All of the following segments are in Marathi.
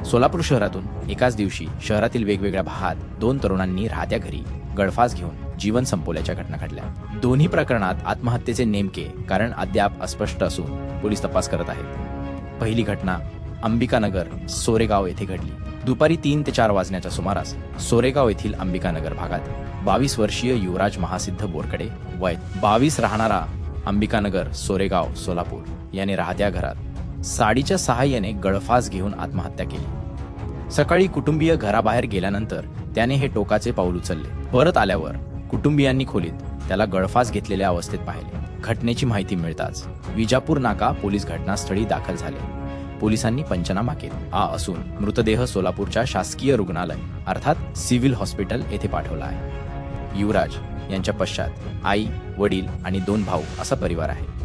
सोलापूर शहरातून एकाच दिवशी शहरातील वेगवेगळ्या भागात 2 तरुणांनी राहत्या घरी गळफास घेऊन जीवन संपवल्याच्या घटना घडल्या। दोन्ही प्रकरणात आत्महत्येचे नेमके कारण अद्याप अस्पष्ट असून पोलीस तपास करत आहेत। पहिली घटना अंबिकानगर सोरेगाव येथे घडली। दुपारी 3 ते 4 वाजण्याच्या सुमारास सोरेगाव येथील अंबिकानगर भागात 22 वर्षीय युवराज महासिद्ध बोरकडे वय 22 राहणारा अंबिकानगर सोरेगाव सोलापूर याने राहत्या घरात साडीच्या सहाय्याने गळफास घेऊन आत्महत्या केली। सकाळी कुटुंबीय घराबाहेर गेल्यानंतर त्याने हे टोकाचे पाऊल उचलले। परत आल्यावर कुटुंबियांनी खोलीत त्याला गळफास घेतलेल्या अवस्थेत पाहिले। घटनेची माहिती मिळताच विजापूर नाका पोलीस घटनास्थळी दाखल झाले। पोलिसांनी पंचनामा केला असून मृतदेह सोलापूरच्या शासकीय रुग्णालय अर्थात सिव्हिल हॉस्पिटल येथे पाठवला आहे। युवराज यांच्या पश्चात आई, वडील आणि 2 भाऊ असा परिवार आहे।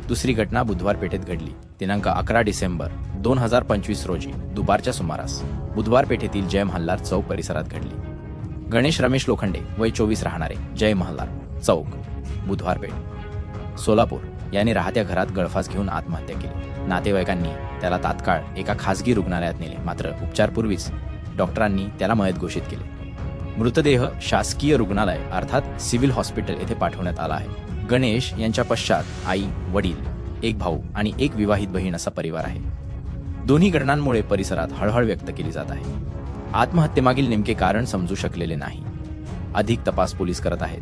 दुसरी घटना बुधवार पेठेत घडली। दिनांक 11 डिसेंबर 2025 रोजी दुपारच्या सुमारास बुधवार पेठेतील जय मल्हार चौक परिसरात घडली। गणेश रमेश लोखंडे वय 24 राहणारे जय मल्हार चौक बुधवार पेठ सोलापूर याने राहत्या घरात गळफास घेऊन आत्महत्या केली। नातेवाईकांनी त्याला तात्काळ एका खासगी रुग्णालयात नेले, मात्र उपचारपूर्वीच डॉक्टरांनी त्याला मयत घोषित केले। मृतदेह शासकीय रुग्णालय अर्थात सिव्हिल हॉस्पिटल येथे पाठवण्यात आला आहे। गणेश यांच्या पश्चात आई, वडील, 1 भाऊ आणि 1 विवाहित बहीण असा परिवार आहे। दोन्ही घटनांमुळे परिसरात हळहळ व्यक्त केली जात आहे। आत्महत्येमागील नेमके कारण समजू शकलेले नाही। अधिक तपास पोलीस करत आहेत।